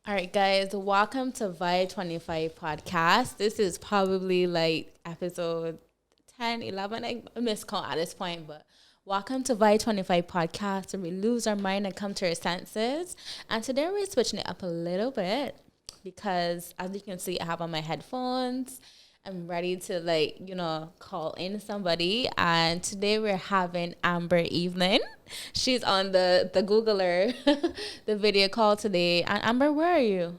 All right, guys, welcome to Vibe 25 podcast. This is probably like episode 10, 11. I miscount at this point, but welcome to Vibe 25 podcast where we lose our mind and come to our senses. And today we're switching it up a little bit because as you can see, I have on my headphones. I'm ready to call in somebody. And today we're having Amber Evelyn. She's on the Googler, the video call today. And Amber, where are you?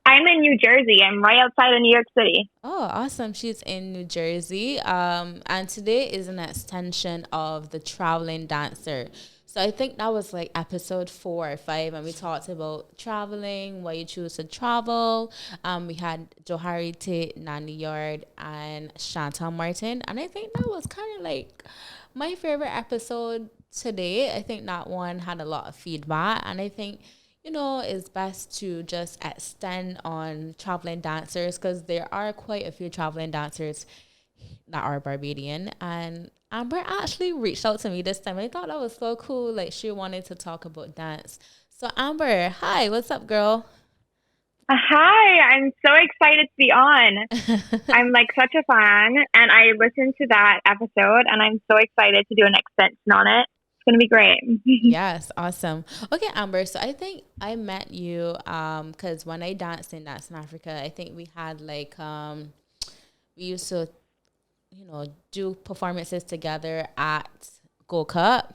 I'm in New Jersey. I'm right outside of New York City. Oh, awesome. She's in New Jersey. And today is an extension of the traveling dancer. So I think that was like episode 4 or 5, and we talked about traveling, why you choose to travel. We had Johari Tate, Nani Yard, and Chantal Martin. And I think that was kind of like my favorite episode today. I think that one had a lot of feedback, and I think it's best to just extend on traveling dancers because there are quite a few traveling dancers that are Barbadian. And Amber actually reached out to me this time. I thought that was so cool. Like, she wanted to talk about dance. So, Amber, hi, what's up, girl? Hi, I'm so excited to be on. I'm like such a fan, and I listened to that episode, and I'm so excited to do an extension on it. It's going to be great. Yes, awesome. Okay, Amber, so I think I met you because when I danced in Dance in Africa, I think we had we used to do performances together at Go Cup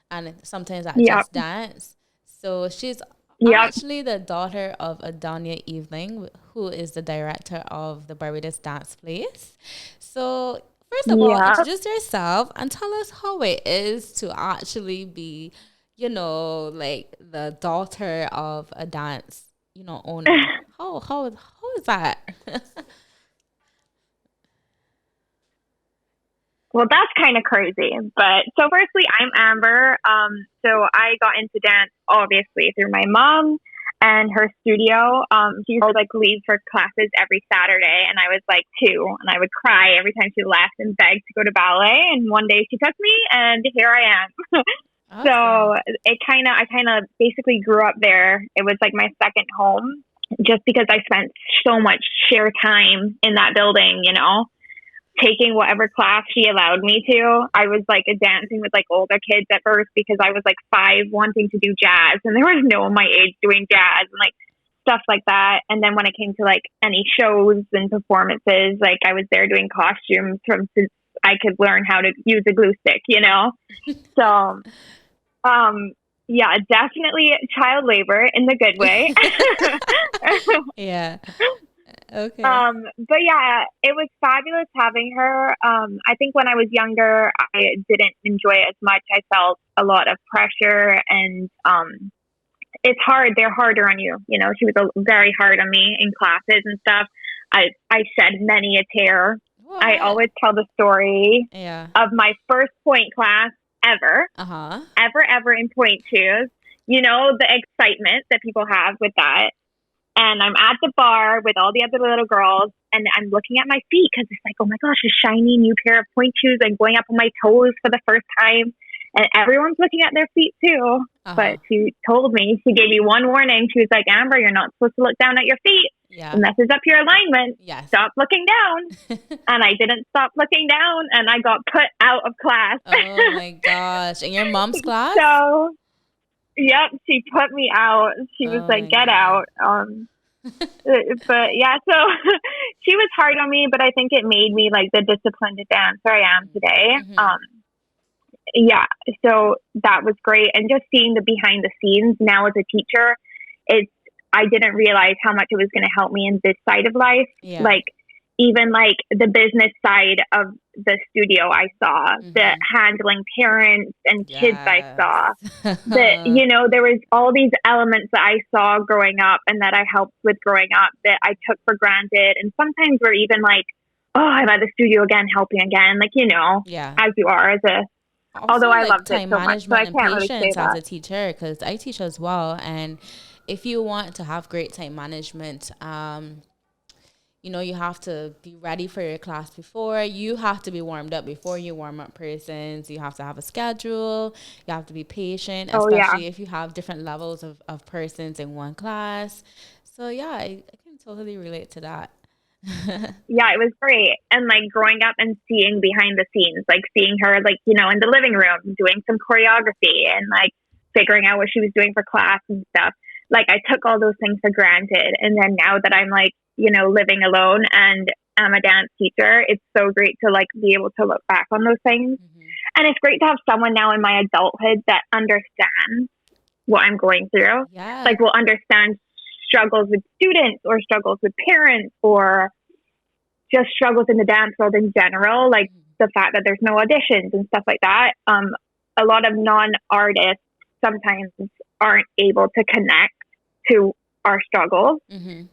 and sometimes at Yep. Just Dance. So she's Yep. actually the daughter of Adonia Evening, who is the director of the Barbados Dance Place. So first of all, Yep. introduce yourself and tell us how it is to actually be, like the daughter of a dance, owner. How is that? Well, that's kind of crazy. But so firstly, I'm Amber. So I got into dance obviously through my mom and her studio. She used to like leave for classes every Saturday, and I was like 2, and I would cry every time she left and begged to go to ballet. And one day she took me, and here I am. Awesome. So I kind of basically grew up there. It was like my second home, just because I spent so much sheer time in that building, taking whatever class she allowed me to. I was like dancing with like older kids at first because I was like 5 wanting to do jazz, and there was no one my age doing jazz and like stuff like that. And then when it came to like any shows and performances, like I was there doing costumes from since I could learn how to use a glue stick, So yeah, definitely child labor in the good way. Yeah. Okay. But yeah, it was fabulous having her. I think when I was younger, I didn't enjoy it as much. I felt a lot of pressure, and it's hard. They're harder on you. She was very hard on me in classes and stuff. I shed many a tear. What? I always tell the story Yeah. of my first point class ever, ever in point shoes. The excitement that people have with that. And I'm at the bar with all the other little girls, and I'm looking at my feet because it's like, oh my gosh, a shiny new pair of point shoes. I'm going up on my toes for the first time. And everyone's looking at their feet too. But she told me, she gave me one warning. She was like, Amber, you're not supposed to look down at your feet. Yeah. It messes up your alignment. Yes. Stop looking down. And I didn't stop looking down, and I got put out of class. Oh my gosh. In your mom's class? So, yep, she put me out. She was like, get out. But yeah, so she was hard on me, but I think it made me like the disciplined dancer I am today. Mm-hmm. Yeah, so that was great. And just seeing the behind the scenes now as a teacher, I didn't realize how much it was going to help me in this side of life. Yeah. Like even like the business side of the studio I saw, the handling parents and kids I saw, there was all these elements that I saw growing up and that I helped with growing up that I took for granted. And sometimes we're even like, oh, I'm at the studio again, helping again. Like, as you are as a, Also, although I like, loved it time so much, so I management can't and really say patience as that. a teacher, because I teach as well. And if you want to have great time management, you know, you have to be ready for your class before. You have to be warmed up before you warm up persons. You have to have a schedule. You have to be patient, Oh yeah. especially if you have different levels of persons in one class. So yeah, I can totally relate to that. Yeah, it was great. And like growing up and seeing behind the scenes, like seeing her like, you know, in the living room doing some choreography and like figuring out what she was doing for class and stuff. Like I took all those things for granted. And then now that I'm like, you know, living alone and I'm a dance teacher, it's so great to like be able to look back on those things. Mm-hmm. And it's great to have someone now in my adulthood that understands what I'm going through. Yeah. Like will understand struggles with students or struggles with parents or just struggles in the dance world in general, like the fact that there's no auditions and stuff like that. A lot of non-artists sometimes aren't able to connect to our struggles. Mm-hmm.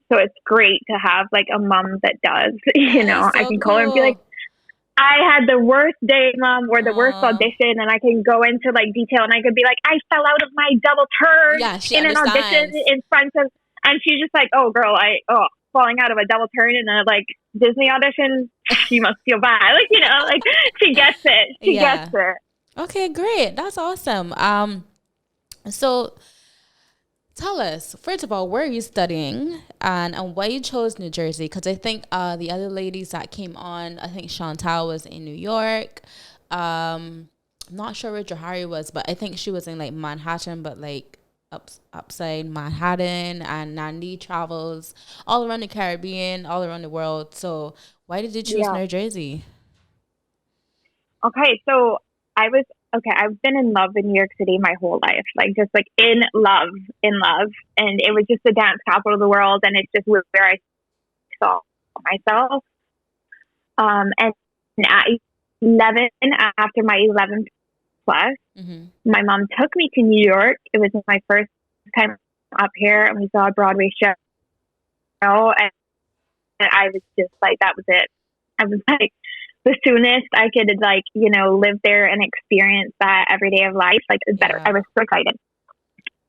So it's great to have like a mom that does, you Yeah, know, it's I so can call her and be like, cool. I had the worst day, mom, or the worst Aw. audition, and I can go into like detail, and I could be like, I fell out of my double turn Yeah, she in an audition understands. in front of, and she's just like, oh, girl, falling out of a double turn in a like Disney audition, you must feel bad, like you know, like she gets it, she gets Yeah. it. Okay, great. That's awesome. So tell us, first of all, where are you studying and why you chose New Jersey? Because I think the other ladies that came on, I think Chantal was in New York. I'm not sure where Johari was, but I think she was in like Manhattan, but like upside Manhattan. And Nandi travels all around the Caribbean, all around the world. So why did you choose Yeah. New Jersey? Okay, so I've been in love in New York City my whole life, like just like in love, and it was just the dance capital of the world, and it's just where I saw myself. And at 11, after my 11th plus, Mm-hmm. my mom took me to New York. It was my first time up here, and we saw a Broadway show, and I was just like, that was it. I was like, the soonest I could like, you know, live there and experience that every day of life, like the better. Yeah. I was so excited.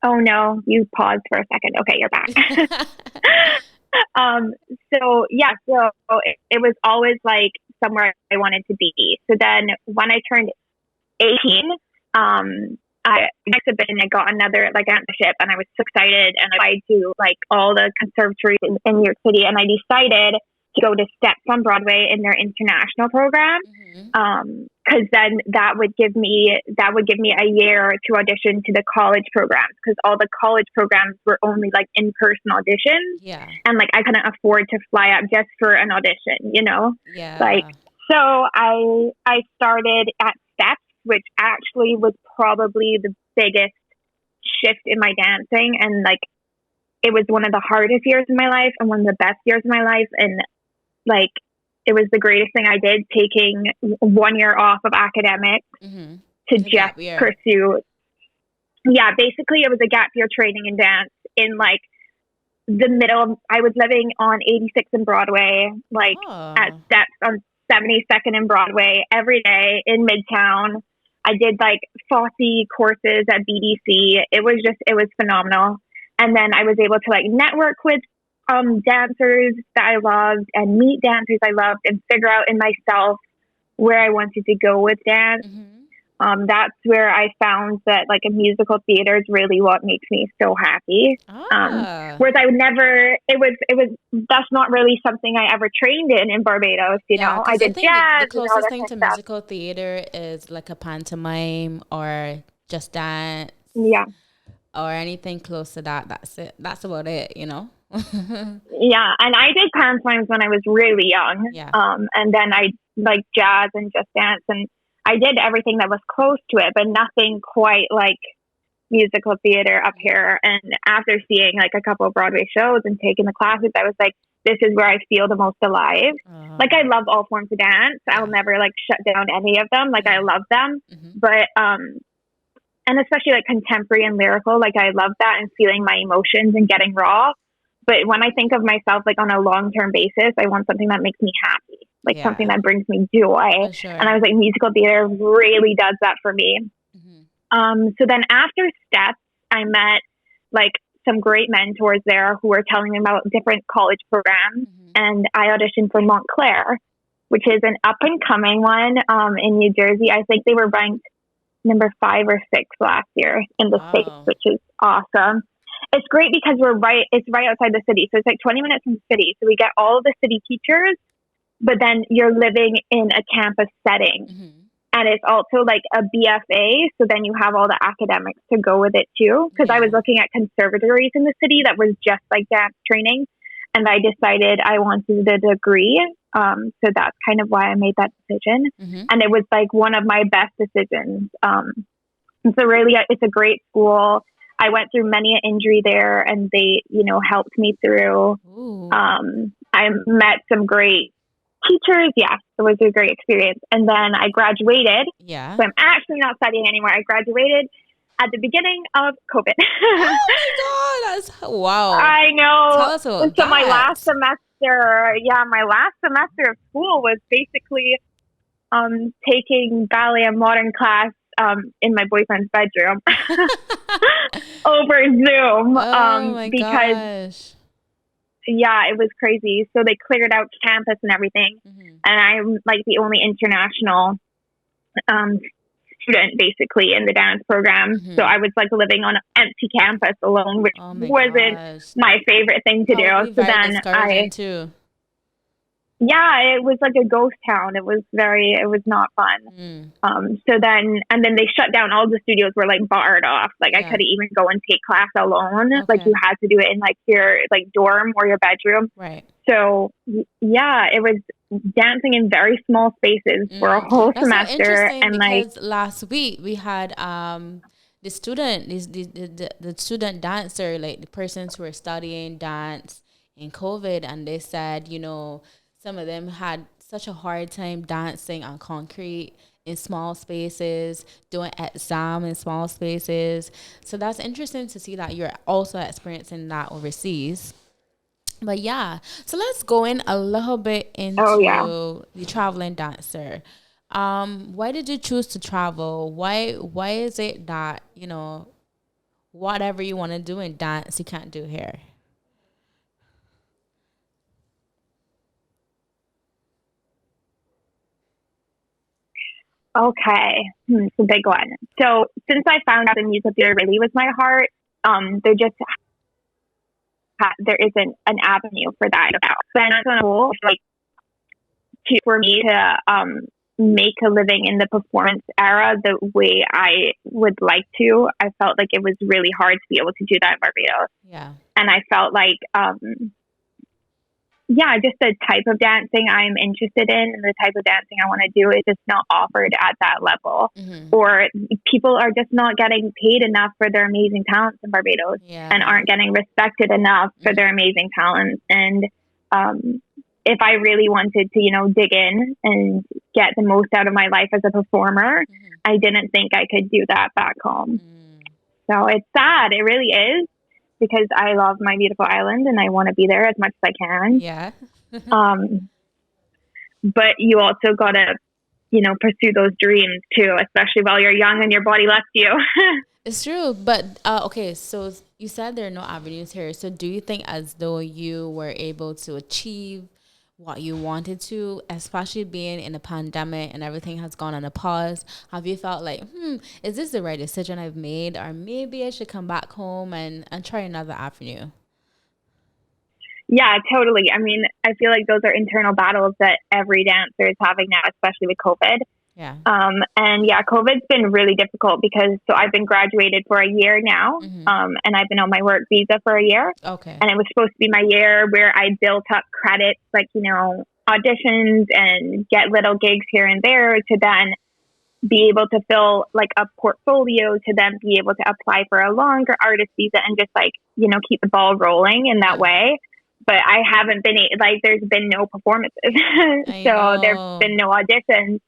Oh no, you paused for a second. Okay, you're back. um, so it was always like somewhere I wanted to be. So then when I turned 18, I must have been, I got another like internship and I was so excited and I applied to like all the conservatories in New York City and I decided to go to Steps on Broadway in their international program. Mm-hmm. Cause then that would give me a year to audition to the college programs. Cause all the college programs were only like in-person auditions. Yeah. And like, I couldn't afford to fly up just for an audition, you know? Yeah. Like, so I started at Steps, which actually was probably the biggest shift in my dancing. And like, it was one of the hardest years of my life and one of the best years of my life. And like, it was the greatest thing I did, taking 1 year off of academics Mm-hmm. to just pursue. Yeah, basically it was a gap year training in dance in like the middle. I was living on 86th and Broadway, like at Steps on 72nd and Broadway every day in Midtown. I did like Fosse courses at BDC. It was phenomenal. And then I was able to like network with dancers that I loved and meet dancers I loved and figure out in myself where I wanted to go with dance. Mm-hmm. That's where I found that like a musical theater is really what makes me so happy. Whereas that's not really something I ever trained in Barbados, you know. I did jazz. The closest thing to musical theater is like a pantomime or just dance. Yeah. Or anything close to that. That's it. That's about it, you know? Yeah. And I did pantomimes when I was really young. Yeah. And then I like jazz and just dance. And I did everything that was close to it, but nothing quite like musical theater up here. And after seeing like a couple of Broadway shows and taking the classes, I was like, this is where I feel the most alive. Like I love all forms of dance. Yeah. I'll never like shut down any of them. Like I love them. Mm-hmm. But, and especially like contemporary and lyrical, like I love that and feeling my emotions and getting raw. But when I think of myself like on a long-term basis, I want something that makes me happy, like something that brings me joy. Sure. And I was like, musical theater really does that for me. Mm-hmm. So then after Steps, I met like some great mentors there who were telling me about different college programs. And I auditioned for Montclair, which is an up and coming one in New Jersey. I think they were ranked number 5 or 6 last year in the States, which is awesome. It's great because it's right outside the city. So it's like 20 minutes from the city. So we get all of the city teachers, but then you're living in a campus setting. And it's also like a BFA. So then you have all the academics to go with it too. Because I was looking at conservatories in the city that was just like dance training. And I decided I wanted a degree. So that's kind of why I made that decision. And it was like one of my best decisions. So really, it's a great school. I went through many an injury there and they, helped me through. I met some great teachers. Yeah, it was a great experience. And then I graduated. Yeah. So I'm actually not studying anymore. I graduated at the beginning of COVID. Oh my God, that's wow. I know. Tell us about so that. my last semester of school was basically taking ballet and modern class in my boyfriend's bedroom over Zoom. Oh my because gosh. Yeah, it was crazy. So they cleared out campus and everything. And I'm like the only international student basically in the dance program. So I was like living on an empty campus alone, which wasn't my favorite thing to do. So then it was like a ghost town. It was not fun. So then they shut down. All the studios were like barred off. Like I couldn't even go and take class alone. Like you had to do it in like your like dorm or your bedroom. Right. So yeah, it was dancing in very small spaces for a whole semester. So and because last week we had the student dancer, like the persons who were studying dance in COVID, and they said, some of them had such a hard time dancing on concrete in small spaces, doing exam in small spaces. So that's interesting to see that you're also experiencing that overseas. But yeah, so let's go in a little bit into the traveling dancer. Why did you choose to travel? Why is it that, whatever you want to do in dance, you can't do here? Okay, it's a big one. So since I found out the musical theater really was my heart, there isn't an avenue for that. Then it's on a whole, like for me to make a living in the performance era the way I would like to. I felt like it was really hard to be able to do that in Barbados. Yeah, and I felt like just the type of dancing I'm interested in and the type of dancing I want to do is just not offered at that level. Or people are just not getting paid enough for their amazing talents in Barbados and aren't getting respected enough for their amazing talents. And if I really wanted to, dig in and get the most out of my life as a performer, I didn't think I could do that back home. So it's sad. It really is. Because I love my beautiful island and I want to be there as much as I can. Yeah. But you also got to, pursue those dreams too, especially while you're young and your body lets you. It's true. But, okay, so you said there are no avenues here. So do you think as though you were able to achieve what you wanted to, especially being in a pandemic and everything has gone on a pause? Have you felt like, is this the right decision I've made? Or maybe I should come back home and try another avenue? Yeah, totally. I mean, I feel like those are internal battles that every dancer is having now, especially with COVID. Yeah. COVID's been really difficult because I've been graduated for a year now, and I've been on my work visa for a year. Okay. And it was supposed to be my year where I built up credits, like, auditions and get little gigs here and there to then be able to fill like a portfolio to then be able to apply for a longer artist visa and just like, keep the ball rolling in that way. But I haven't been, there's been no performances. So there's been no auditions.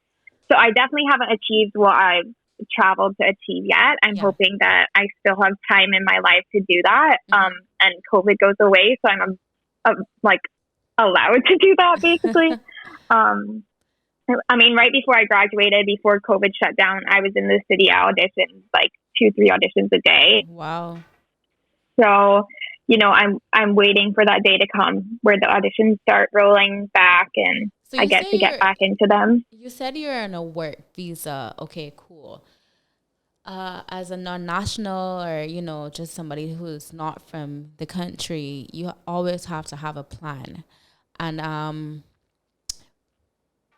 So I definitely haven't achieved what I've traveled to achieve yet. I'm hoping that I still have time in my life to do that. And COVID goes away. So I'm allowed to do that basically. I mean, right before I graduated, before COVID shut down, I was in the city auditions, like 2-3 auditions a day. Wow. So, I'm waiting for that day to come where the auditions start rolling back and So I get to get back into them. you said you're on a work visa. Okay, cool. As a non-national or just somebody who's not from the country, you always have to have a plan. And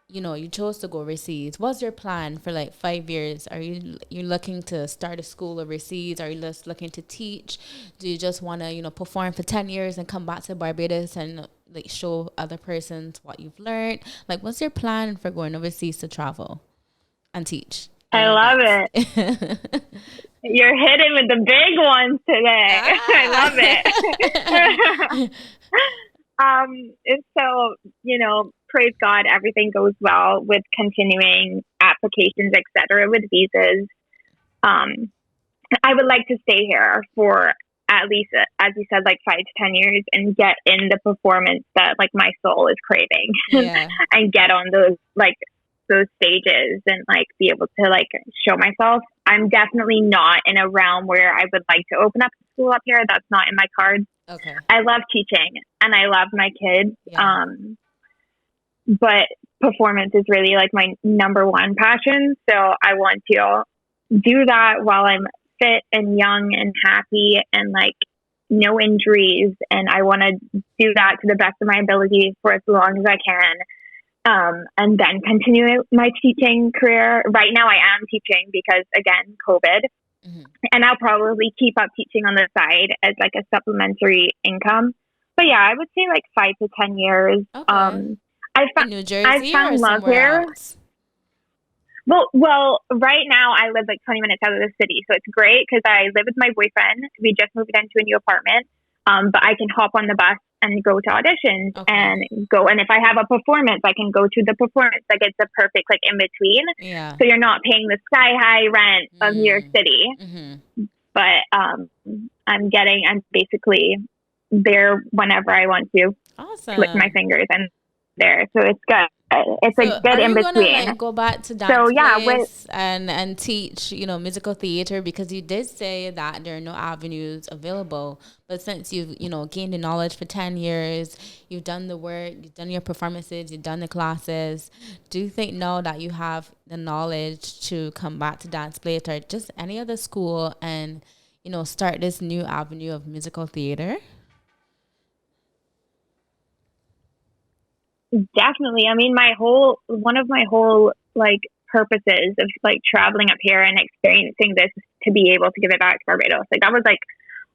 you chose to go overseas. What's your plan for like 5 years? Are you looking to start a school overseas? Are you just looking to teach? Do you just want to perform for 10 years and come back to Barbados and like show other persons what you've learned? Like, what's your plan for going overseas to travel and teach? I love it. You're hitting with the big ones today. I love it. So, praise God, everything goes well with continuing applications, etc. with visas. I would like to stay here for at least, as you said, like 5 to 10 years and get in the performance that like my soul is craving and get on those stages and like be able to like show myself. I'm definitely not in a realm where I would like to open up a school up here. That's not in my cards. Okay. I love teaching and I love my kids. Yeah. But performance is really like my number one passion. So I want to do that while I'm fit and young and happy and like no injuries. And I want to do that to the best of my ability for as long as I can. And then continue my teaching career. Right now I am teaching because, again, COVID. Mm-hmm. And I'll probably keep up teaching on the side as like a supplementary income. But yeah, I would say like 5 to 10 years. Okay. In New Jersey I found love here. Else? Well, right now I live like 20 minutes out of the city. So it's great because I live with my boyfriend. We just moved into a new apartment. But I can hop on the bus and go to auditions and go. And if I have a performance, I can go to the performance. Like it's a perfect like in between. Yeah. So you're not paying the sky high rent of New York City. Mm-hmm. But I'm basically there whenever I want to. Awesome. Click my fingers and there. So it's good. It's a good in between. Gonna, like, go back to dance and teach, musical theater, because you did say that there are no avenues available. But since you've, gained the knowledge for 10 years, you've done the work, you've done your performances, you've done the classes. Do you think now that you have the knowledge to come back to dance play or just any other school and, start this new avenue of musical theater? Definitely. I mean, one of my whole like purposes of like traveling up here and experiencing this to be able to give it back to Barbados. Like that was like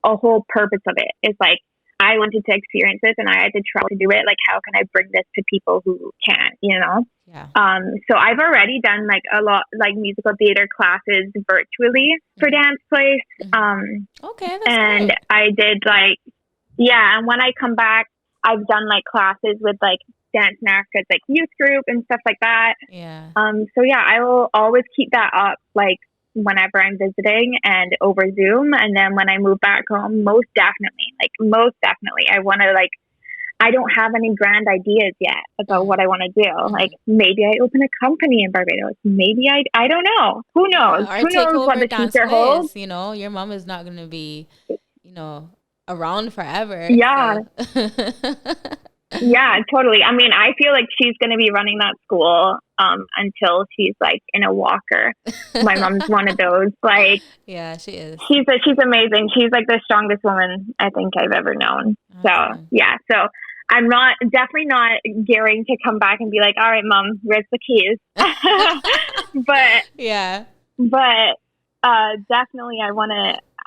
a whole purpose of it. It's like I wanted to experience this and I had to travel to do it. Like, how can I bring this to people who can't, Yeah. So I've already done like a lot like musical theater classes virtually for Dance Place. Okay. That's and great. I did like, and when I come back, I've done like classes with like Dance in Africa's like youth group and stuff like that. Yeah. So yeah, I will always keep that up like whenever I'm visiting and over Zoom. And then when I move back home, most definitely, I want to like, I don't have any grand ideas yet about what I want to do. Like maybe I open a company in Barbados. Maybe I don't know. Who knows? Or Who knows what the future holds? Your mom is not going to be, around forever. Yeah. So. Yeah, totally. I mean, I feel like she's going to be running that school until she's like in a walker. My mom's one of those. Like, yeah, she is. She's amazing. She's like the strongest woman I think I've ever known. So yeah, so I'm definitely not gearing to come back and be like, all right, Mom, where's the keys? But yeah, definitely I want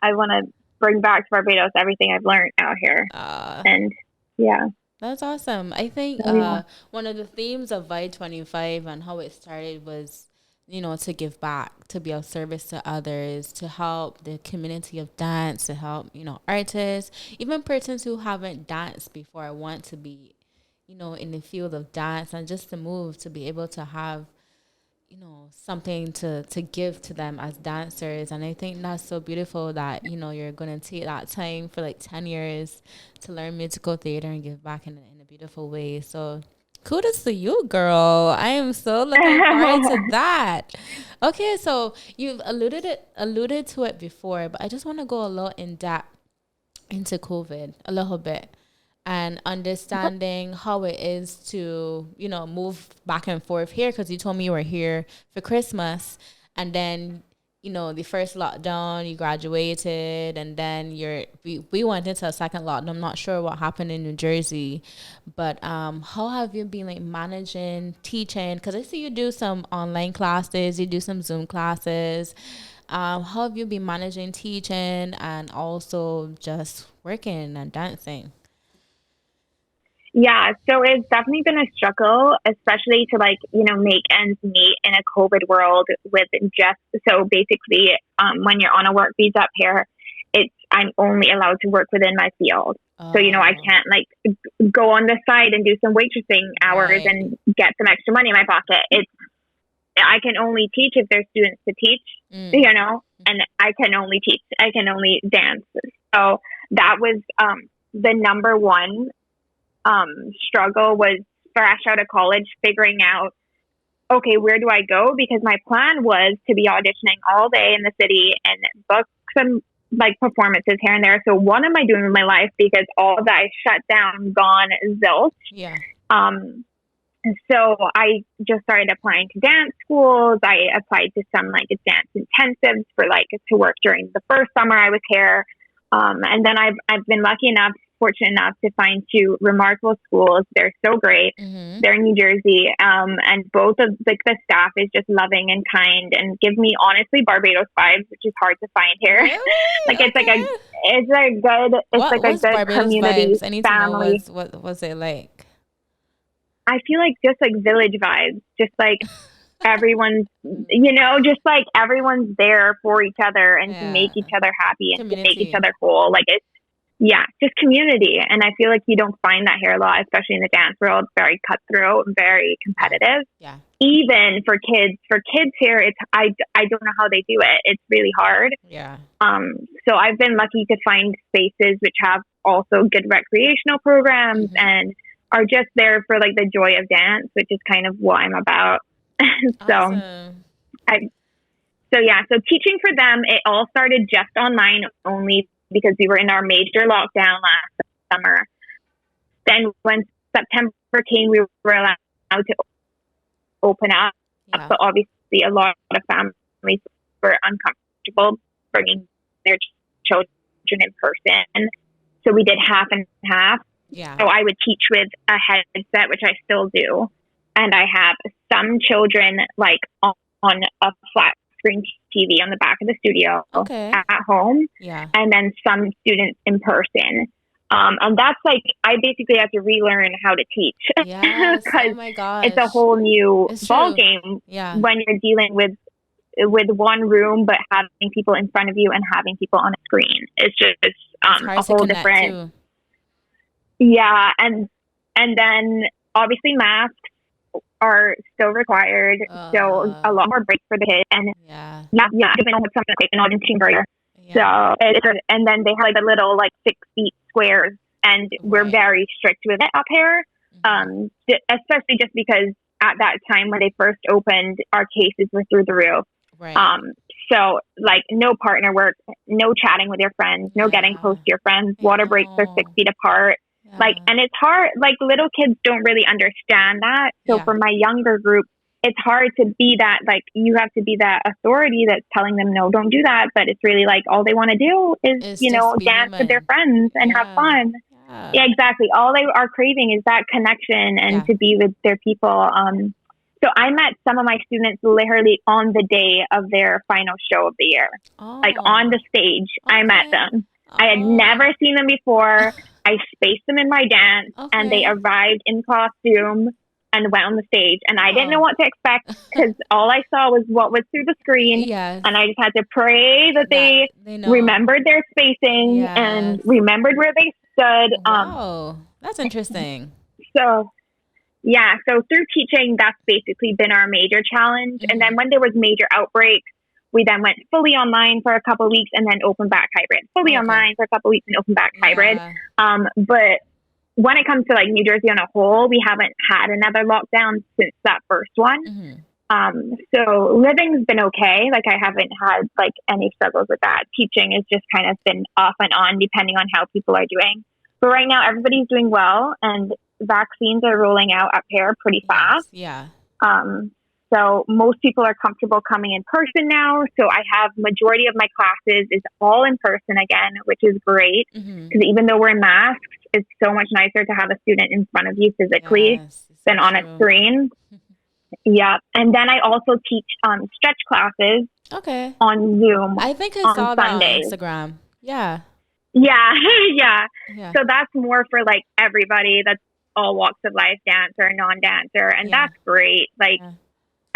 to bring back to Barbados everything I've learned out here. And yeah. That's awesome. I think one of the themes of Vibe 25 and how it started was, to give back, to be of service to others, to help the community of dance, to help, artists, even persons who haven't danced before want to be, in the field of dance and just to move, to be able to have, something to give to them as dancers. And I think that's so beautiful that, you're going to take that time for like 10 years to learn musical theater and give back in a beautiful way. So kudos to you, girl. I am so looking forward to that. Okay, so you've alluded to it before, but I just want to go a little in depth into COVID a little bit and understanding how it is to, move back and forth here, because you told me you were here for Christmas, and then, the first lockdown, you graduated, and then we went into a second lockdown. I'm not sure what happened in New Jersey, but how have you been like managing teaching? Because I see you do some online classes, you do some Zoom classes. How have you been managing teaching and also just working and dancing? Yeah, so it's definitely been a struggle, especially to like, make ends meet in a COVID world with just, so basically, when you're on a work visa up here, I'm only allowed to work within my field. So, I can't like go on the side and do some waitressing hours and get some extra money in my pocket. I can only teach if there's students to teach, and I can only teach. I can only dance. So that was the number one struggle, was fresh out of college, figuring out, okay, where do I go? Because my plan was to be auditioning all day in the city and book some like performances here and there. So what am I doing with my life? Because all of that is shut down, gone, zilch. Yeah. So I just started applying to dance schools. I applied to some like dance intensives for like to work during the first summer I was here. And then I've been fortunate enough to find two remarkable schools. They're so great. Mm-hmm. They're in New Jersey. And both of like the staff is just loving and kind and give me honestly Barbados vibes, which is hard to find here. Really? Like okay. it's a good Barbados community vibes? I need family. To know what was it like? I feel like just like village vibes, just like everyone's, just like everyone's there for each other and to make each other happy and to make each other whole. Like just community. And I feel like you don't find that here a lot, especially in the dance world. It's very cutthroat, very competitive. Yeah. Even for kids here, I don't know how they do it. It's really hard. Yeah. So I've been lucky to find spaces which have also good recreational programs and are just there for like the joy of dance, which is kind of what I'm about. Awesome. So teaching for them, it all started just online only because we were in our major lockdown last summer. Then when September came, we were allowed to open up. Yeah. But obviously a lot of families were uncomfortable bringing their children in person. So we did half and half. Yeah. So I would teach with a headset, which I still do. And I have some children like on a flat screen TV on the back of the studio at home. Yeah. And then some students in person. And that's like, I basically have to relearn how to teach. Yes. Because oh my gosh. it's a whole new ball game when you're dealing with one room, but having people in front of you and having people on a screen. It's just a whole different. Too. Yeah. And then obviously masks are still required. So a lot more breaks for the kids. And because they don't have something like an audition barrier. Yeah. So and then they have like a little like 6 feet squares, and we're very strict with it up here. Especially just because at that time when they first opened, our cases were through the roof. Right. So like no partner work, no chatting with your friends, no getting close to your friends. Water breaks are 6 feet apart. Yeah. Like, and it's hard, like little kids don't really understand that. So for my younger group, it's hard to be that, like, you have to be that authority that's telling them, no, don't do that. But it's really like, all they want to do is dance with their friends and have fun. Yeah, exactly. All they are craving is that connection and to be with their people. So I met some of my students literally on the day of their final show of the year. Like on the stage, I met them. I had never seen them before. I spaced them in my dance and they arrived in costume and went on the stage. And I didn't know what to expect because all I saw was what was through the screen. Yes. And I just had to pray that they remembered their spacing and remembered where they stood. Wow, that's interesting. So through teaching, that's basically been our major challenge. And then when there was major outbreaks, we then went fully online for a couple of weeks and then open back hybrid. Fully online for a couple of weeks and open back hybrid. But when it comes to like New Jersey on a whole, we haven't had another lockdown since that first one. So living's been okay. Like I haven't had like any struggles with that. Teaching has just kind of been off and on depending on how people are doing. But right now everybody's doing well and vaccines are rolling out up here pretty Yes. fast. Yeah. Um, so most people are comfortable coming in person now. So I have majority of my classes is all in person again, which is great Mm-hmm. because even though we're in masks, it's so much nicer to have a student in front of you physically Yes. than So on a true. screen. Yeah. And then I also teach stretch classes Okay. on Zoom I think I on saw that on Sundays. Instagram. Yeah. Yeah. Yeah. Yeah. So that's more for like everybody. That's all walks of life, dancer, non-dancer. And Yeah. that's great. Like Yeah.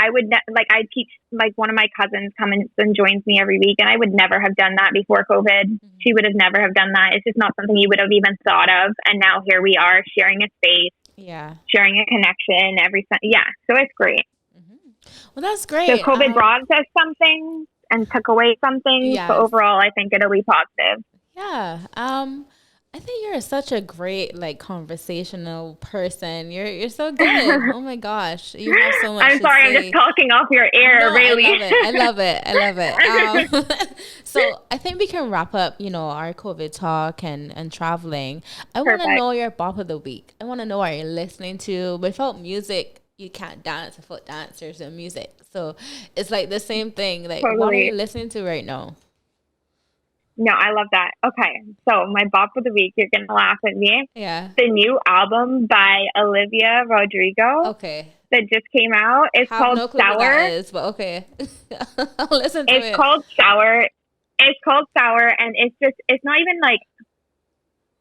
I teach like one of my cousins comes and joins me every week and I would never have done that before COVID. Mm-hmm. She would have never have done that. It's just not something you would have even thought of. And now here we are sharing a space, Yeah. sharing a connection yeah. So it's great. Mm-hmm. Well, that's So great. COVID brought us something and took away some things. But Yes. overall, I think it'll be positive. Yeah. I think you're such a great like conversational person. You're so good. Oh my gosh. You have so much I'm to sorry, I'm say. just talking off your air, No, I really. love it. I love it. I love it. So I think we can wrap up, our COVID talk and traveling. I want to Perfect. know your bop of the week. I want to know what you're listening to. Without music, you can't dance without dancers and music. So it's like the same thing. Like, what are you Totally. listening to right now? No, I love that. Okay, so my bop of the week, you're going to laugh at me. Yeah. The new album by Olivia Rodrigo Okay. that just came out is Have called no clue what that Sour. is, but okay. I'll listen to It's it. called Sour. It's called Sour, and it's not even like,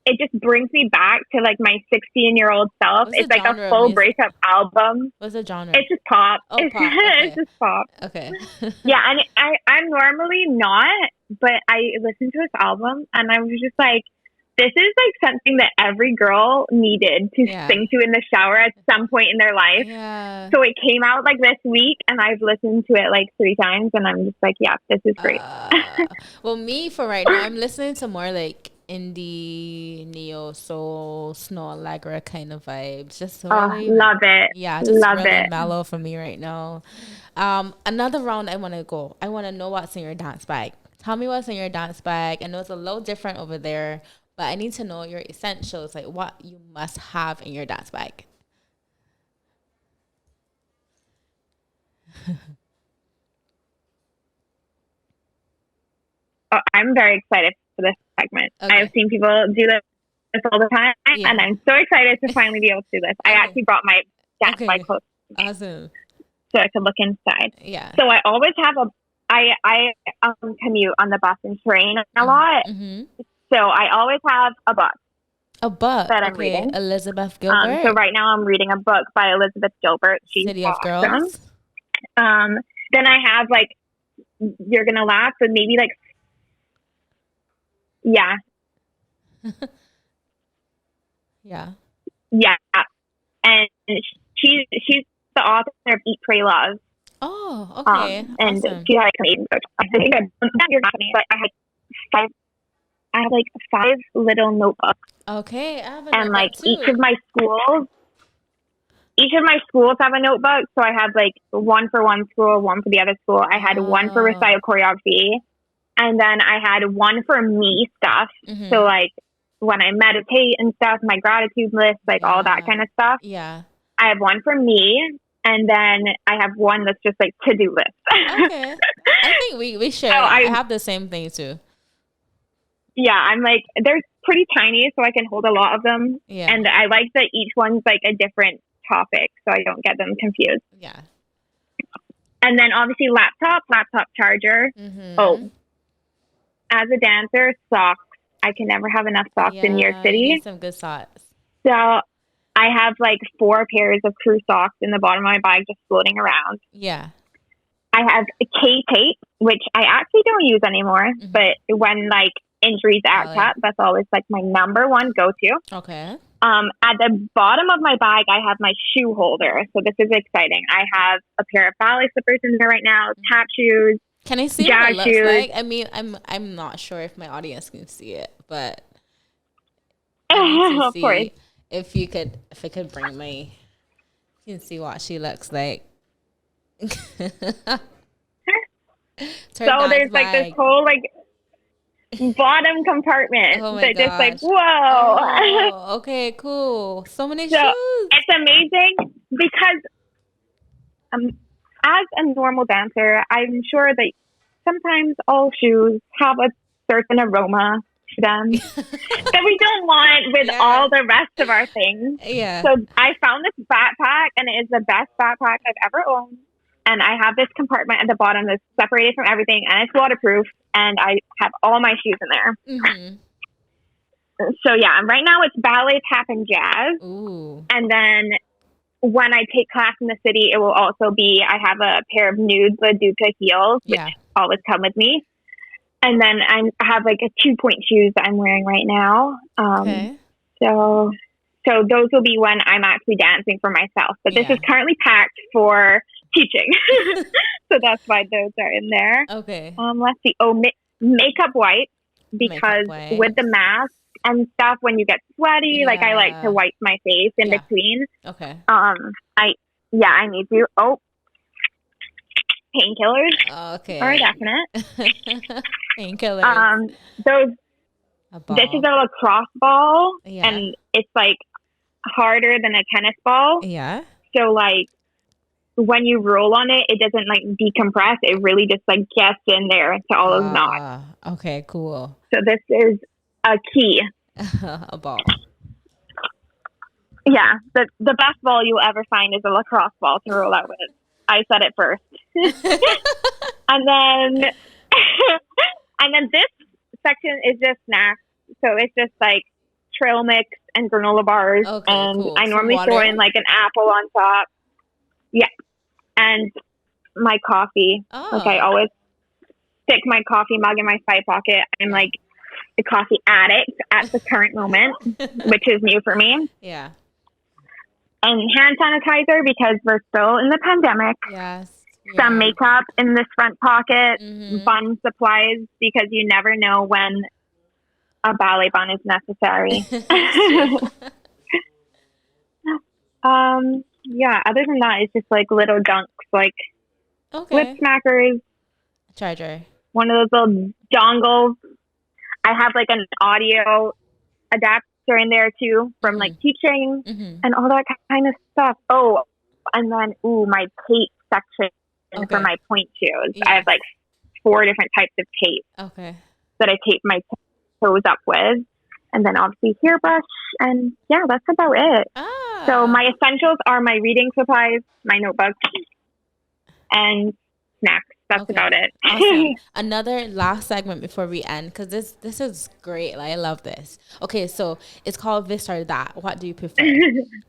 it just brings me back to like my 16-year-old self. What's It's the like a genre of full music? breakup album. What's the genre? It's just pop. Oh, It's, pop. it's Okay. just pop. Okay. Yeah, and I'm normally not, but I listened to this album and I was just like, this is like something that every girl needed to Yeah. sing to in the shower at some point in their life. Yeah. So it came out like this week and I've listened to it like 3 times and I'm just like, yeah, this is great. Well, me for right now, I'm listening to more like indie, neo soul, snow allegra kind of vibes. Just really, Love it. yeah, just Love really it. mellow for me right now. Another round I want to go. I want to know what's in your dance bag. Tell me what's in your dance bag. I know it's a little different over there, but I need to know your essentials, like what you must have in your dance bag. I'm very excited for this segment. Okay. I've seen people do this all the time, Yeah. and I'm so excited to finally be able to do this. I Okay. actually brought my dance Okay. bag close Awesome. so I could look inside. Yeah. So I always have I commute on the bus and train a lot, Mm-hmm. so I always have a book A book that I'm okay. reading. Elizabeth Gilbert. So right now I'm reading a book by Elizabeth Gilbert. She's City of awesome. Girls. Then I have like, you're gonna laugh, but maybe like, yeah, Yeah. and she's the author of Eat, Pray, Love. Oh, okay. And Awesome. she had like an book. I think you're not funny, but I had like 5 little notebooks, Okay, I have a and notebook like too. each of my schools have a notebook. So I have like one for one school, one for the other school. I had one for Oh. recital choreography, and then I had one for me stuff. Mhm. So like when I meditate and stuff, my gratitude list, like all that Yeah. kind of stuff. Yeah. I have one for me, and then I have one that's just like to-do list. Okay. I think we share. Oh, that. I I- have the same thing too. Yeah, I'm like, they're pretty tiny, so I can hold a lot of them. Yeah. And I like that each one's like a different topic, so I don't get them confused. Yeah. And then obviously laptop charger. Mm-hmm. Oh, as a dancer, socks. I can never have enough socks in New York You City. need some good socks. So I have like 4 pairs of crew socks in the bottom of my bag just floating around. Yeah. I have K-tape, which I actually don't use anymore, Mhm. but when like injuries act yeah. up, that's always like my number one go-to. Okay. At the bottom of my bag, I have my shoe holder. So this is exciting. I have a pair of ballet slippers in there right now, tap shoes. Can I see what Jazz it looks shoes. like? I mean, I'm not sure if my audience can see it, but I need to Of course. see if I could bring my, you can see what she looks like. Turn So dance there's like this bag. whole like bottom compartment Oh my that just like, gosh. whoa. Oh, okay, cool. So many So shoes. it's amazing because um, as a normal dancer, I'm sure that sometimes all shoes have a certain aroma to them that we don't want with Yeah. all the rest of our things. Yeah. So I found this backpack, and it is the best backpack I've ever owned. And I have this compartment at the bottom that's separated from everything, and it's waterproof. And I have all my shoes in there. Mm-hmm. So yeah, right now it's ballet, tap, and jazz. Ooh. And then when I take class in the city, it will also be I have a pair of nude Laduca heels, which Yeah. always come with me. And then I have like a 2-point shoes that I'm wearing right now. Okay. So those will be when I'm actually dancing for myself. But this is Yeah. currently packed for teaching. So that's why those are in there. Okay. Let's see. Oh, makeup wipes, Makeup because with the wipes. mask and stuff, when you get sweaty, like I like to Yeah. wipe my face in Yeah. between. Okay. I need to. Oh, painkillers are Okay. definite. Painkillers. Those. A This is ball. a lacrosse ball, Yeah. and it's like harder than a tennis ball. Yeah. So like when you roll on it, it doesn't like decompress. It really just like gets in there to all those knots. Okay, cool. So this is a key. A ball. Yeah, the best ball you'll ever find is a lacrosse ball to roll out with. I said it first. And then and then this section is just snacks. So it's just like trail mix and granola bars. Okay, And cool. I Some normally throw water. in like an apple on top. Yeah. And my coffee. Like I Oh. always stick my coffee mug in my side pocket. I'm like a coffee addict at the current moment, which is new for me. Yeah. And hand sanitizer because we're still in the pandemic. Yes. Some Yeah. makeup in this front pocket, Mhm. bun supplies because you never know when a ballet bun is necessary. It's true. Yeah, other than that, it's just like little dunks, like lip Okay. smackers, Charger. one of those little dongles. I have like an audio adapter in there too from like Mhm. teaching Mhm. and all that kind of stuff. Oh, and then, my tape section for Okay. my point shoes. Yeah. I have like 4 different types of tape Okay. that I tape my toes up with. And then obviously hairbrush. And yeah, that's about it. So Ah. my essentials are my reading supplies, my notebook, and snacks. That's about Okay. it. Awesome. Another last segment before we end, because this is great. Like, I love this. Okay, so it's called this or that. What do you prefer?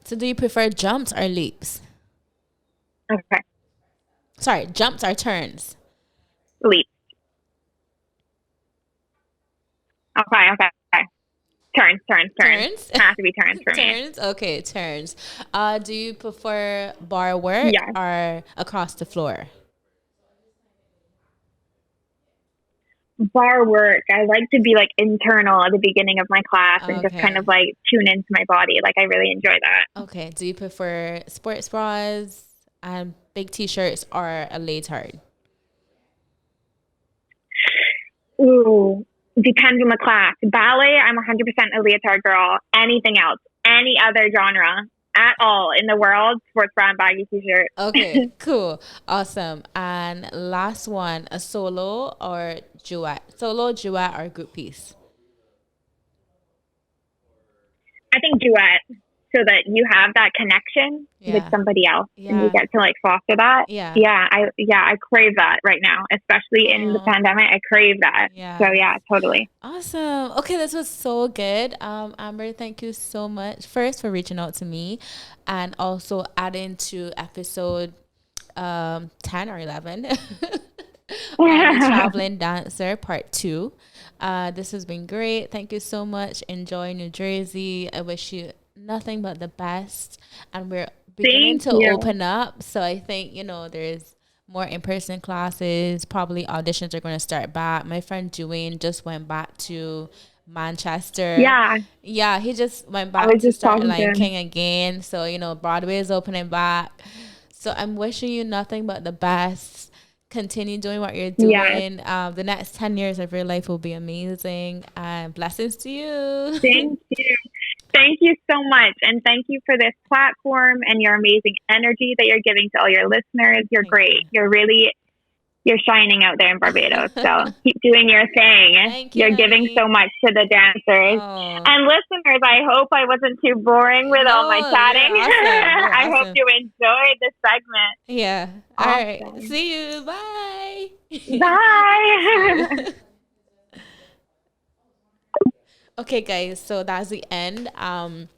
So do you prefer jumps or leaps? Okay. Sorry, jumps or turns? Leap. Okay. Turns. Turns? Has to be turns for me. Turns? Okay, turns. Do you prefer bar work Yes. or across the floor? Bar work. I like to be like internal at the beginning of my class and just kind Okay. of like tune into my body. Like I really enjoy that. Okay. Do you prefer sports bras and big t-shirts or a leotard? Ooh, depends on the class. Ballet, I'm 100% a leotard girl. Anything else, any other genre at all in the world, sports bra and baggy t-shirt. Okay, cool. Awesome. And last one, a solo or duet? Solo, duet, or group piece? I think duet, so that you have that connection with Yeah. somebody else and you Yeah. get to like foster that. Yeah. I crave that right now, especially in the Aw. pandemic. I crave that. Yeah. So yeah, totally. Awesome. Okay, this was so good. Amber, thank you so much first for reaching out to me and also adding to episode 10 or 11 on the traveling dancer part 2. This has been great. Thank you so much. Enjoy New Jersey. I wish you nothing but the best. And we're beginning Thank to you. open up. So I think, there's more in-person classes. Probably auditions are going to start back. My friend Dwayne just went back to Manchester. Yeah, Yeah, he just went I back was to just start talking to Lion him. King again. So, Broadway is opening back. So I'm wishing you nothing but the best. Continue doing what you're Yes. doing. The next 10 years of your life will be amazing. And blessings to you. Thank you. Thank you so much. And thank you for this platform and your amazing energy that you're giving to all your listeners. You're Thank great. You're shining out there in Barbados. you. So keep doing your thing. Thank you, You're giving so honey. much to the dancers. Oh, And listeners, I hope I wasn't too boring with all my no, you're chatting. awesome. You're I hope awesome. you enjoyed the segment. Yeah. All right. Awesome. See you. Bye. Bye. Okay, guys. So that's the end of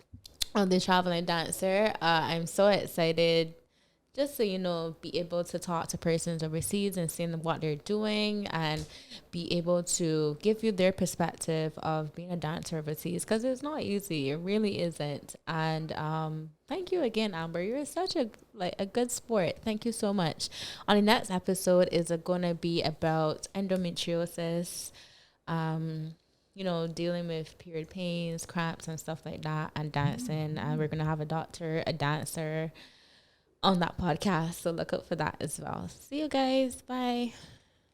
the traveling dancer. I'm so excited just so be able to talk to persons overseas and seeing what they're doing and be able to give you their perspective of being a dancer overseas because it's not easy. It really isn't. And thank you again, Amber. You're such a good sport. Thank you so much. On the next episode is going to be about endometriosis. Dealing with period pains, cramps, and stuff like that, and dancing. And we're gonna have a doctor, a dancer on that podcast. So look out for that as well. See you guys. Bye.